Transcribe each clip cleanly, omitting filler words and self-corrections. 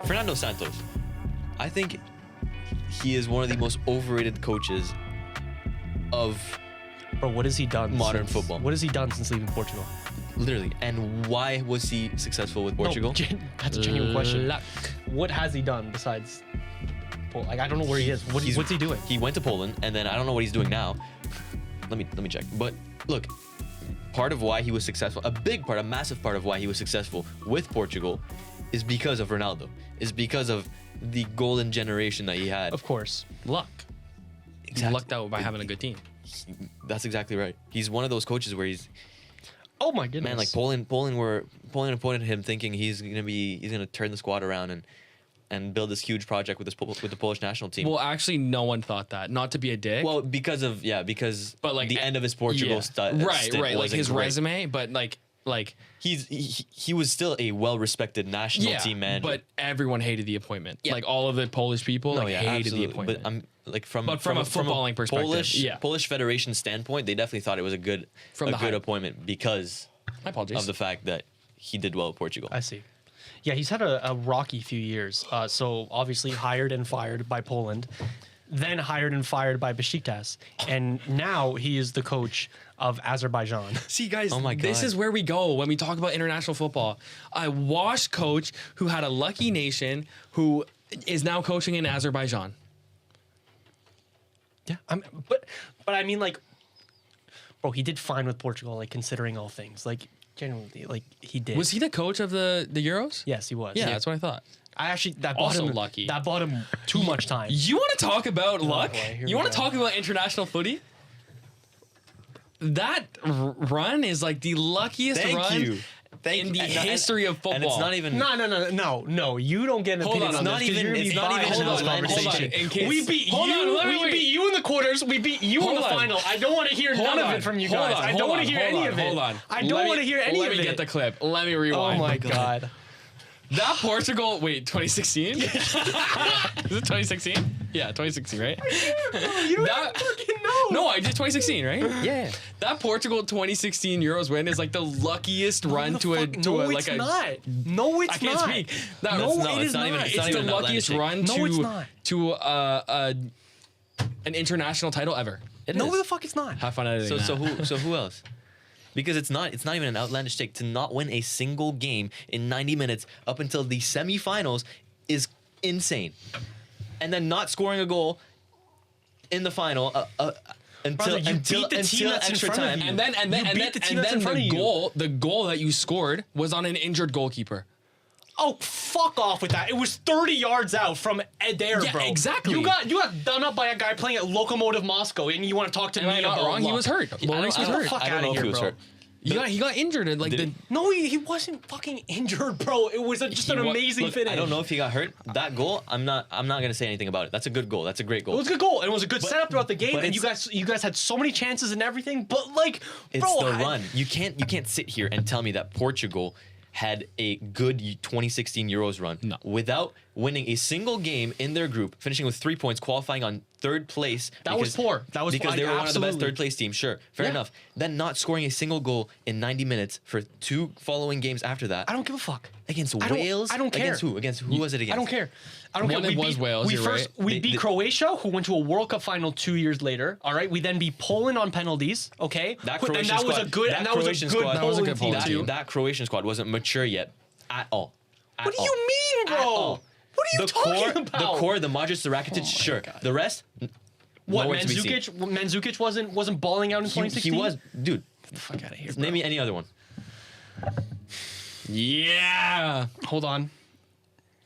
Fernando Santos. I think he is one of the most overrated coaches of Bro, what has he done? Modern since, football. What has he done since leaving Portugal? literally. And why was he successful with Portugal? No, that's a genuine question. Luck. What has he done besides? Like, I don't know where he is. What's he doing? He went to Poland, and then I don't know what he's doing now. Let me check. But look, part of why he was successful, a massive part of why he was successful with Portugal, is because of Ronaldo. Is because of the golden generation that he had. Of course. Luck. Exactly. Lucked out by having a good team. That's exactly right. He's one of those coaches where he's Oh my goodness. man, like Poland appointed him thinking he's gonna turn the squad around and build this huge project with the Polish national team. Well, actually, no one thought that. Not to be a dick. Well, because but like the end of his Portugal stint right, like wasn't his great. resume, but like he was still a well-respected national team manager. but everyone hated the appointment. Yeah. Like all of the Polish people hated absolutely. the appointment. But I'm like from But from a footballing perspective, Polish Federation standpoint, they definitely thought it was a good hype. appointment because My apologies. of the fact that he did well with Portugal. I see. Yeah, he's had a rocky few years. So obviously hired and fired by Poland, then hired and fired by Besiktas, and now he is the coach of Azerbaijan. See, guys, Oh my this God. is where we go when we talk about international football. A washed coach who had a lucky nation who is now coaching in Azerbaijan. Yeah, but I mean, like, bro, he did fine with Portugal, like considering all things, like genuinely, like he did. Was he the coach of the Euros? Yes, he was. Yeah, that's what I thought. I actually that Also bought him lucky. That bought him too much time. You want to talk about luck? boy, here You we want to go. talk about international footy? That run is like the luckiest run in the history of football. And it's not even No. You don't get an Hold opinion on, on it's this not 'cause even- you're it's gonna be not even biased an in this outlandish conversation. in case- We beat Hold you. on, let me we wait. beat you in the quarters. We beat you in Hold the on. final. I don't want to hear none of it from you guys. I don't want to hear any of it. Hold on. I don't want to hear any of it. Let me get the clip. Let me Oh rewind. my god. That Portugal, wait, 2016? Is it 2016? Yeah, 2016, right? You don't That- even fucking know. No, I did 2016, right? Yeah. That Portugal 2016 Euros win is like the luckiest run No, to a it's not. No, it's I can't not. speak. No, not- it it's is not not. even- It's not the even an luckiest outlandish run No, it's not. to an international title ever. It No, is. the fuck it's not. Have fun editing So who else? Because it's not even an outlandish take to not win a single game in 90 minutes up until the semifinals is insane, and then not scoring a goal in the final until Brother, you beat the team that's in extra front of time. you. And then You beat the team that's in front of you. the goal that you scored was on an injured goalkeeper. Oh, fuck off with that. It was 30 yards out from there, Yeah, bro. exactly. You got done up by a guy playing at Lokomotiv Moscow, and you want to talk to Am me I not about wrong? He luck. was hurt. Lloris was Get the hurt. fuck I don't out know of if here, he was bro. hurt. He got injured and like Did- No, he wasn't fucking injured, bro. It was just an He wa- amazing Look, finish. I don't know if he got hurt. That goal, I'm not gonna say anything about it. That's a good goal. That's a great goal. It was a good goal, and it was a good setup throughout the game, but and you guys had so many chances and everything. But like, It's bro, the run. You can't sit here and tell me that Portugal had a good 2016 Euros run without winning a single game in their group, finishing with 3 points, qualifying on third place. That was poor. That was because they were one of the best absolutely. third place teams. Sure, fair enough. Then not scoring a single goal in 90 minutes for two following games after that. I don't give a fuck. Against I don't- Wales? I don't care. Against who? Against who was it against? I don't care. I don't One care. it was Wales, you're right. We beat Croatia, who went to a World Cup final 2 years later. All right. We then beat Poland on penalties. Okay. That and Croatian that was a squad- good. that And that was a Croatian good squad- That was a Poland good team Poland too. team. That Croatian squad wasn't mature yet at all. What do you mean, bro? At all. What are you talking about? The core, the Modric, the Rakitic, sure. God. The rest, What nowhere to be seen. Mandzukic wasn't balling out in 2016. He was, dude. Get the fuck out of here. Name me any other one. Yeah. Hold on.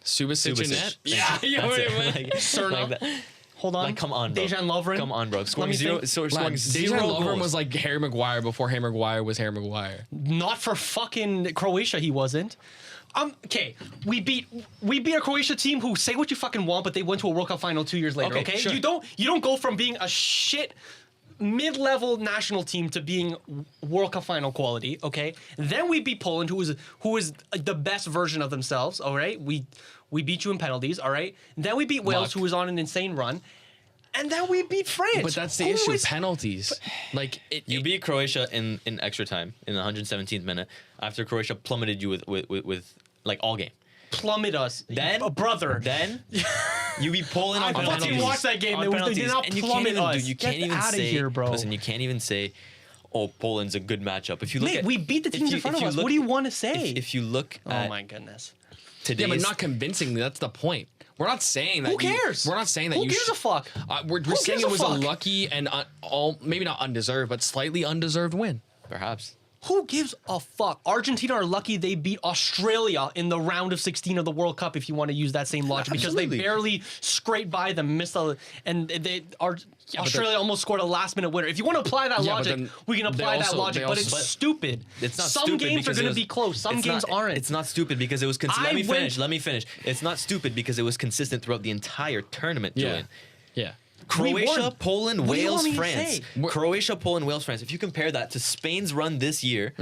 Subasic in Subasic. net. Yeah. Yeah. That's wait, it. wait. Like- Cerna. like that. Hold on. Like, come on, bro. Dejan Lovren. Come on, bro. Scoring me zero, think. scoring Lad, zero Dejan Lovren goals. was like Harry Maguire before Harry Maguire was Harry Maguire. Not for fucking Croatia, he wasn't. Okay, we beat a Croatia team who say what you fucking want, but they went to a World Cup final 2 years later. Okay, Okay, sure. you don't go from being a shit mid-level national team to being World Cup final quality. Okay, then we beat Poland, who is the best version of themselves. All right, we beat you in penalties. All right, then we beat Wales, Luck. who was on an insane run, and then we beat France. But that's the who issue. is- Penalties. Like You beat Croatia in extra time in the 117th minute after Croatia plummeted you with like all game. plummet us. Then, brother. Then you be pulling I on fucking penalties. watched that game. On They penalties. did not And you plummet can't even, us. dude, you can't Get even outta say, here, bro. Listen, you can't even say, oh, Poland's a good matchup. If you look Mate, at, we beat the if teams you- in front if of you us. look- What do you want to say? If you look Oh at my goodness. today's, Yeah, but not convincingly. That's the point. We're not saying that. Who cares? We're not saying that. Who you gives a fuck? We're Who saying gives it a was fuck? a lucky and maybe not undeserved, but slightly undeserved win. perhaps. Who gives a fuck? Argentina are lucky they beat Australia in the round of 16 of the World Cup, if you want to use that same logic, because they Absolutely. barely scraped by them, Australia almost scored a last-minute winner. If you want to apply that Yeah, but logic, then we can they apply that also- logic, they but also- it's stupid. It's not Some stupid games are because going it to was- be close. Some it's games not, aren't. It's not stupid because it was. I Let me went- finish. Let me finish. It's not stupid because it was consistent throughout the entire tournament, Julian. Yeah. We Croatia, won. Poland, What do you Wales, want me to France. say? Croatia, Poland, Wales, France. If you compare that to Spain's run this year,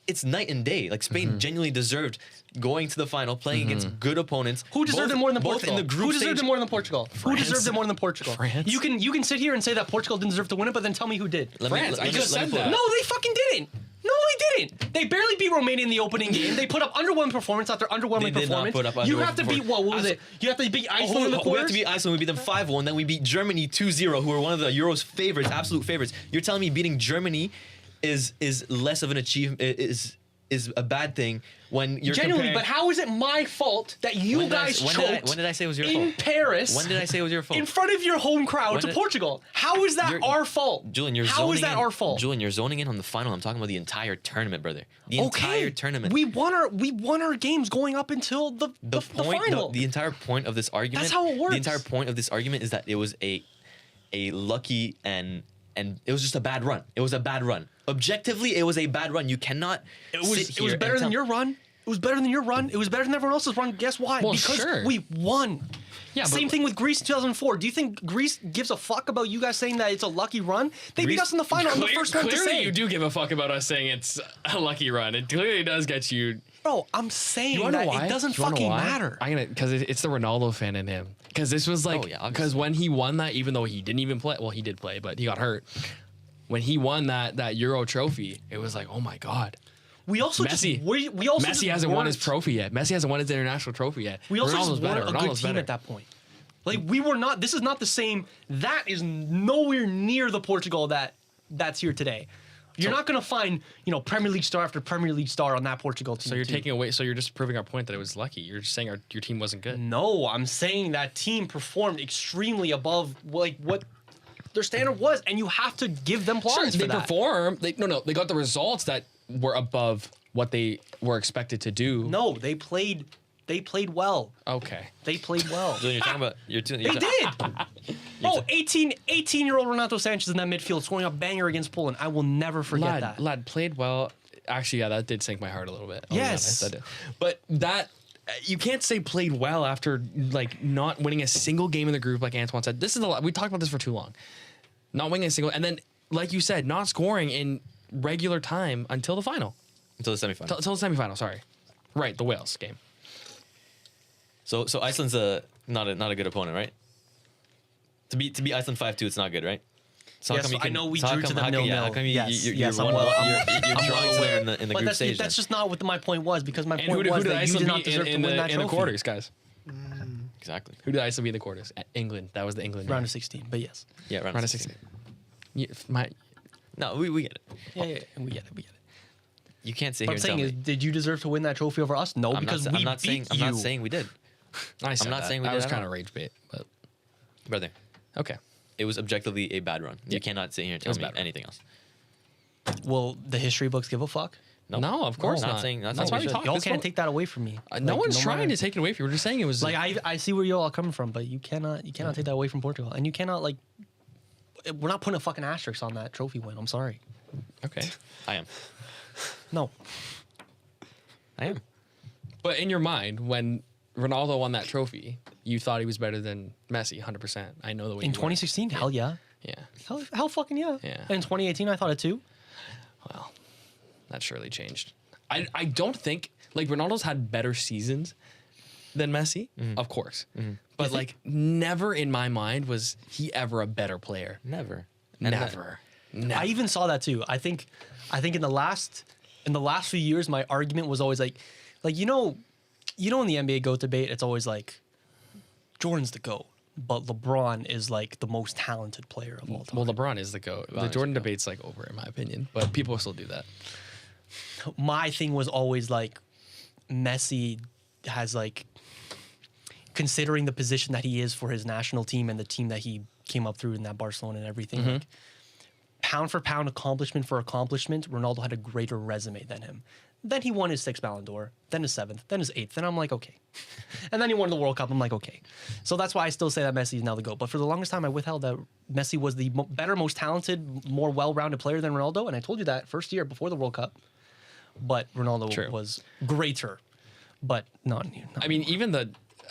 it's night and day. Like Spain genuinely deserved going to the final, playing against good opponents. Who deserved both- it more than both Portugal? in the group Who deserved stage. it more than Portugal? Who deserved it more than Portugal? France. You can sit here and say that Portugal didn't deserve to win it, but then tell me who did. France, I just said pull it that. up. No, they fucking didn't. No, they didn't. They barely beat Romania in the opening game. They put up underwhelming performance after underwhelming They did not performance. put up You underwhelming have to beat what was it? You have to beat Iceland in the We have quarters. to beat Iceland. We beat them 5-1. Then we beat Germany 2-0, who are one of the Euros favorites, absolute favorites. You're telling me beating Germany is less of an achievement, is a bad thing when you're Genuinely, comparing. but how is it my fault that you When did I- guys when did I- choked when did I say it was your in fault? Paris? When did I say it was your fault? In front of your home crowd When to did- Portugal. How is that You're- our fault? Julian, you're How zoning is that in. our fault? Julian, you're zoning in on the final. I'm talking about the entire tournament, brother. The entire tournament. We won our games going up until the final. The entire point of this argument. That's how it works. The entire point of this argument is that it was a lucky and it was just a bad run. It was a bad run. Objectively, it was a bad run. You cannot. It was sit better than your run. It was better than your run. It was better than everyone else's run. Guess why? Well, because sure. we won. Yeah, Same but- thing with Greece in 2004. Do you think Greece gives a fuck about you guys saying that it's a lucky run? They beat Greece- us in the final. I'm the first one to Clearly, say. you do give a fuck about us saying it's a lucky run. It clearly does get you. Bro, I'm saying You wanna that know why? it doesn't You wanna know fucking why? matter. Because it's the Ronaldo fan in him. Because this was like, Oh, yeah, obviously. because when he won that, even though he didn't even play, well, he did play, but he got hurt. When he won that Euro trophy, it was like, oh my god. We also Messi. just we also Messi just hasn't won his weren't- trophy yet. Messi hasn't won his international trophy yet. We also Ronaldo's just weren't better. a good Ronaldo's team better. at that point. Like we were not. This is not the same. That is nowhere near the Portugal that's here today. You're not gonna find Premier League star after Premier League star on that Portugal team. So you're too. taking away. So you're just proving our point that it was lucky. You're just saying your team wasn't good. No, I'm saying that team performed extremely above what their standard was, and you have to give them Sure, plaudits they for that. performed. They got the results that were above what they were expected to do. No, they played well. Okay. They played well. Julian, you're talking about. They did. Oh, 18-year-old Renato Sanchez in that midfield scoring a banger against Poland. I will never forget that. Lad played well. Actually, yeah, that did sink my heart a little bit. I'll be Yes. honest, that did. But that you can't say played well after like not winning a single game in the group, like Antoine said. This is a lot. We talked about this for too long. Not winning a single, and then like you said, not scoring in regular time until the final, Until the semifinal. until the semifinal. Sorry, right, the Wales game. So Iceland's not a good opponent, right? To beat Iceland 5-2, it's not good, right? So Yes, I know we so how drew to come- them how come- 0-0. Yeah, how come Yes, you're yes, I'm one- well- you're I'm drawing well to aware. them in the But group that's stage? that's just not what my point was, because my And point who was did that you did Iceland not beat deserve to in win the that in the trophy. quarters, guys? Exactly. Who did Iceland beat in the quarters? England. That was the England Round game. of 16, but yes. Yeah, round Round of of 16. 16. No, we get it. Yeah, we get it. You can't sit What here I'm and tell saying is, me. did you deserve to win that trophy over us? No, because we I'm not saying. beat I'm you. not saying we did, I said not that. saying we I did was at kind all. of rage bait, but brother. okay. It was objectively a bad run. Yeah. You cannot sit here and tell was me a bad run. anything else. Will the history books give a fuck? No, of course not not. saying- not That's saying why we we should. talked. Y'all This can't whole- take that away from me. No Like, one's trying matter- to take it away from you. We're just saying it was Like I see where y'all are coming from, but you cannot take that away from Portugal, and you cannot like. We're not putting a fucking asterisk on that trophy win. I'm sorry. okay. I am. No. I am. But in your mind, when Ronaldo won that trophy, you thought he was better than Messi, 100%. I know the way In you were. 2016, hell yeah. Yeah. Hell fucking yeah. Yeah. And in 2018, I thought it too. Well, that surely changed. I don't think like Ronaldo's had better seasons than Messi, of course. But like never in my mind was he ever a better player. Never. Never. I even saw that too. I think in the last few years, my argument was always like in the NBA GOAT debate, it's always like Jordan's the GOAT, but LeBron is like the most talented player of all time. Well, LeBron is the GOAT. The is Jordan the GOAT. debate's like over, in my opinion, but people still do that. My thing was always like Messi has like, considering the position that he is for his national team and the team that he came up through in that Barcelona and everything, like, pound for pound, accomplishment for accomplishment, Ronaldo had a greater resume than him. Then he won his 6th Ballon d'Or, then his 7th, then his 8th, and I'm like, okay. And then he won the World Cup, I'm like, okay. So that's why I still say that Messi is now the GOAT. But for the longest time, I withheld that Messi was the better, most talented, more well-rounded player than Ronaldo, and I told you that first year before the World Cup. But Ronaldo True. was greater, but not. I mean, even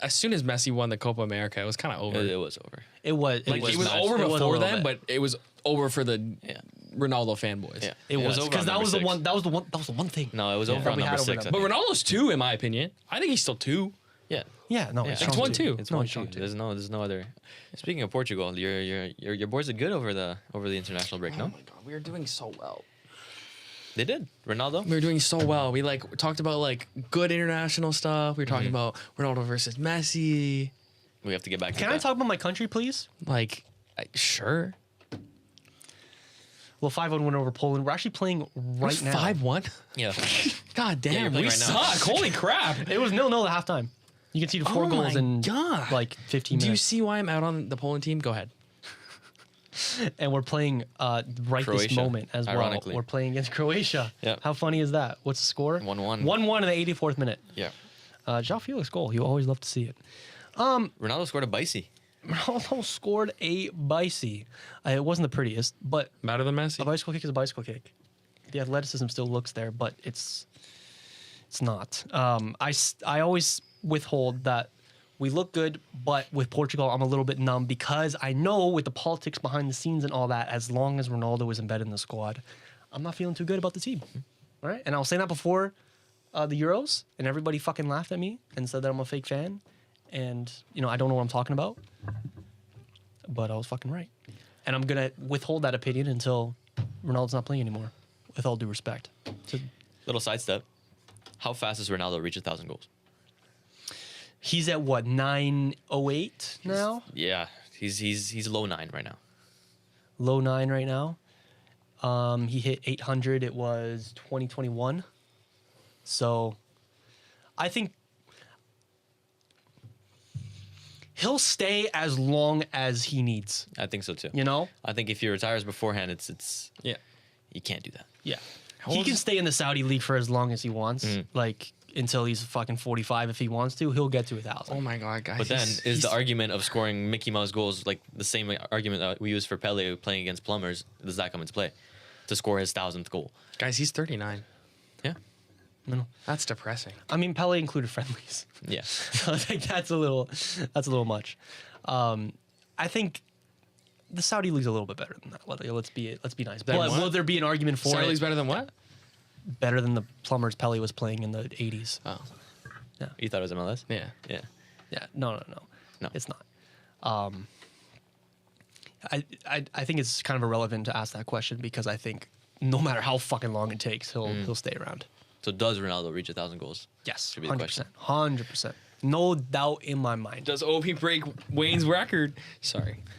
as soon as Messi won the Copa America, it was kind of over. It was over. It was. Like it was nice. over It was a before little then, bit. but it was over for the Yeah. Ronaldo fanboys. Yeah. It was over because on that number was the 6. one. That was the one. That was the one thing. No, it was Yeah. over That on we number had over 6. them. I But think. Ronaldo's 2, in my opinion. I think he's still 2. Yeah. Yeah, no, Yeah. it's It's strong 1-2. It's No, 1-2. it's strong too. There's no other. Speaking of Portugal, your boys did good over the international break. No, God, we were doing so well. they did. Ronaldo. We were doing so well. We like talked about like good international stuff. We were talking about Ronaldo versus Messi. We have to get back. Can to I that. talk about my country, please? Like, sure. Well, 5-1 win over Poland. We're actually playing right now. 5-1. Yeah. God you're damn, playing we right now. suck. Holy crap. It was 0-0 at halftime. You can see the 4 Oh goals my in God. like 15 Do you minutes. see why I'm out on the Poland team? Go ahead. And we're playing right this Croatia, moment as ironically. well. We're playing against Croatia. Yeah. How funny is that? What's the score? 1-1. 1-1 in the 84th minute. Yeah. João Felix goal. You always love to see it. Ronaldo scored a bicey. Ronaldo scored a bicey. It wasn't the prettiest, but Better than Messi. a bicycle kick is a bicycle kick. The athleticism still looks there, but it's not. I always withhold that we look good, but with Portugal, I'm a little bit numb because I know with the politics behind the scenes and all that, as long as Ronaldo is embedded in the squad, I'm not feeling too good about the team. All right, and I was saying that before the Euros, and everybody fucking laughed at me and said that I'm a fake fan, and I don't know what I'm talking about, but I was fucking right, and I'm gonna withhold that opinion until Ronaldo's not playing anymore. With all due respect. Little sidestep. How fast does Ronaldo reach 1,000 goals? He's at what, 908 now? Yeah, he's low 9 right now. Low 9 right now. He hit 800. It was 2021. So I think he'll stay as long as he needs, I think so too. I think if he retires beforehand, it's Yeah. you can't do that. Yeah. How He old can is- stay in the Saudi league for as long as he wants. Like until he's fucking 45 if he wants to. He'll get to 1,000. Oh my God, guys. But then he's- is the he's- argument of scoring Mickey Mouse goals like the same argument that we use for Pele playing against plumbers? Does that come into play to score his 1,000th goal? Guys, he's 39. Yeah, That's depressing. I mean, Pele included friendlies. yeah. So I think that's a little much. I think the Saudi league's a little bit better than that. Let's be nice. Than But what? will there be an argument for Saudi it? League's better than what? Better than the plumbers Pele was playing in the 80s. Oh, You thought it was MLS? yeah. Yeah. Yeah, no, No. it's not. I think it's kind of irrelevant to ask that question because I think no matter how fucking long it takes, he'll stay around. So does Ronaldo reach 1,000 goals? Yes, Should be the question. 100%, no doubt in my mind. Does OP break Wayne's record? Sorry.